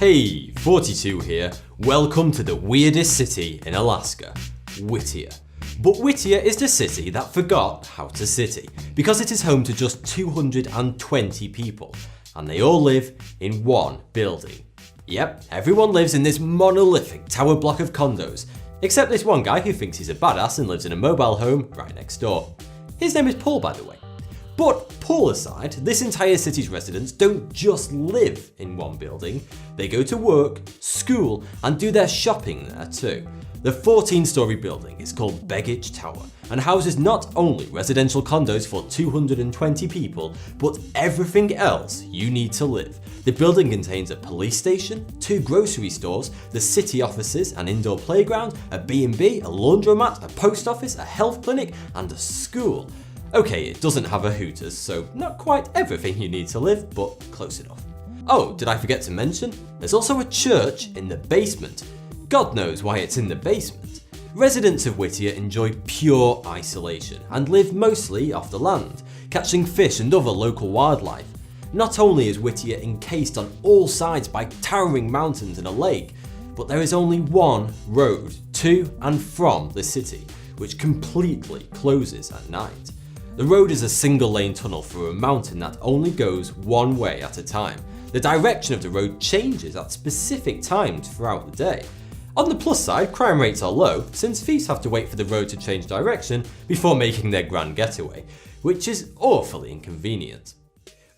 Hey, Thoughty2 here. Welcome to the weirdest city in Alaska, Whittier. But Whittier is the city that forgot how to city, because it is home to just 220 people, and they all live in one building. Yep, everyone lives in this monolithic tower block of condos, except this one guy who thinks he's a badass and lives in a mobile home right next door. His name is Paul, by the way. But Paul aside, this entire city's residents don't just live in one building, they go to work, school, and do their shopping there too. The 14-story building is called Begich Tower and houses not only residential condos for 220 people, but everything else you need to live. The building contains a police station, 2 grocery stores, the city offices, an indoor playground, a B&B, a laundromat, a post office, a health clinic, and a school. Okay, it doesn't have a Hooters, so not quite everything you need to live, but close enough. Oh, did I forget to mention? There's also a church in the basement. God knows why it's in the basement. Residents of Whittier enjoy pure isolation and live mostly off the land, catching fish and other local wildlife. Not only is Whittier encased on all sides by towering mountains and a lake, but there is only one road to and from the city, which completely closes at night. The road is a single-lane tunnel through a mountain that only goes one way at a time. The direction of the road changes at specific times throughout the day. On the plus side, crime rates are low, since thieves have to wait for the road to change direction before making their grand getaway, which is awfully inconvenient.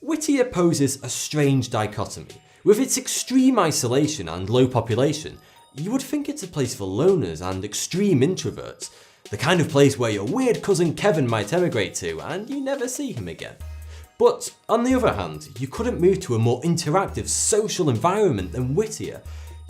Whittier poses a strange dichotomy. With its extreme isolation and low population, you would think it's a place for loners and extreme introverts. The kind of place where your weird cousin Kevin might emigrate to and you never see him again. But on the other hand, you couldn't move to a more interactive social environment than Whittier.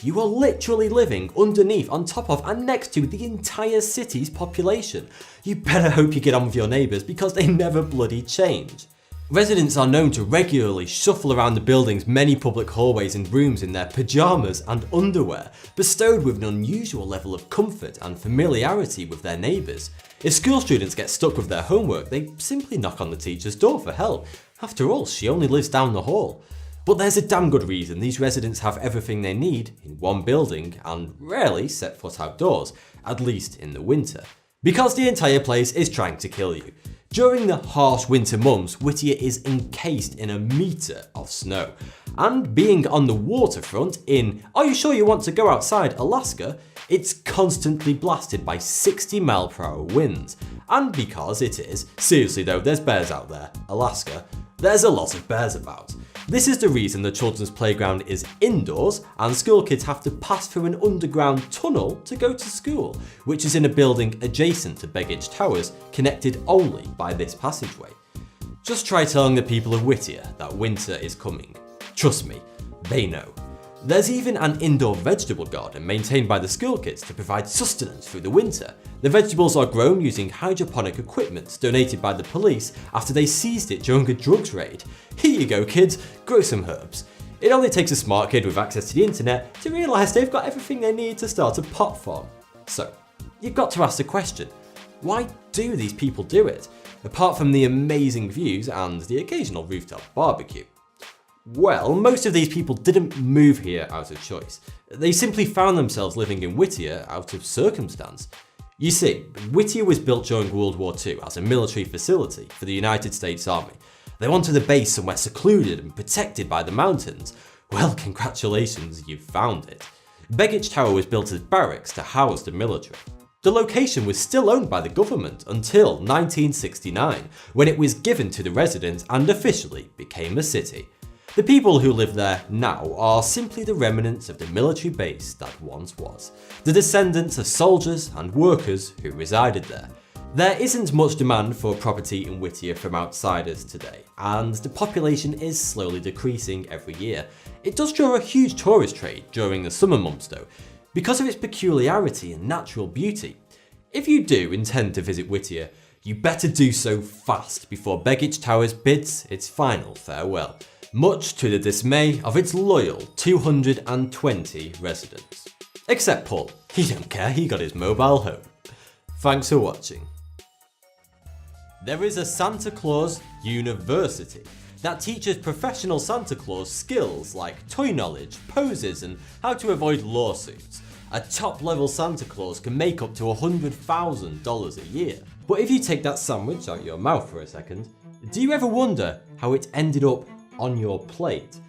You are literally living underneath, on top of, and next to the entire city's population. You better hope you get on with your neighbours because they never bloody change. Residents are known to regularly shuffle around the building's many public hallways and rooms in their pyjamas and underwear, bestowed with an unusual level of comfort and familiarity with their neighbours. If school students get stuck with their homework, they simply knock on the teacher's door for help. After all, she only lives down the hall. But there's a damn good reason these residents have everything they need in one building and rarely set foot outdoors, at least in the winter. Because the entire place is trying to kill you. During the harsh winter months, Whittier is encased in a metre of snow. And being on the waterfront in, are you sure you want to go outside, Alaska? It's constantly blasted by 60-mile-per-hour winds. And because it is, seriously though, there's bears out there, Alaska, there's a lot of bears about. This is the reason the children's playground is indoors and school kids have to pass through an underground tunnel to go to school, which is in a building adjacent to Begich Towers, connected only by this passageway. Just try telling the people of Whittier that winter is coming. Trust me, they know. There's even an indoor vegetable garden maintained by the school kids to provide sustenance through the winter. The vegetables are grown using hydroponic equipment donated by the police after they seized it during a drugs raid. Here you go kids, grow some herbs. It only takes a smart kid with access to the internet to realise they've got everything they need to start a pot farm. So, you've got to ask the question, why do these people do it? Apart from the amazing views and the occasional rooftop barbecue. Well, most of these people didn't move here out of choice. They simply found themselves living in Whittier out of circumstance. You see, Whittier was built during World War II as a military facility for the United States Army. They wanted a base somewhere secluded and protected by the mountains. Well, congratulations, you've found it. Begich Tower was built as barracks to house the military. The location was still owned by the government until 1969, when it was given to the residents and officially became a city. The people who live there now are simply the remnants of the military base that once was, the descendants of soldiers and workers who resided there. There isn't much demand for property in Whittier from outsiders today, and the population is slowly decreasing every year. It does draw a huge tourist trade during the summer months though, because of its peculiarity and natural beauty. If you do intend to visit Whittier, you better do so fast before Begich Towers bids its final farewell, much to the dismay of its loyal 220 residents. Except Paul, he don't care, he got his mobile home. Thanks for watching. There is a Santa Claus University. that teaches professional Santa Claus skills like toy knowledge, poses, and how to avoid lawsuits. A top-level Santa Claus can make up to $100,000 a year. But if you take that sandwich out your mouth for a second, do you ever wonder how it ended up on your plate?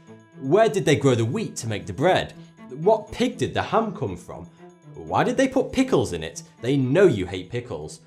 Where did they grow the wheat to make the bread? What pig did the ham come from? Why did they put pickles in it? They know you hate pickles.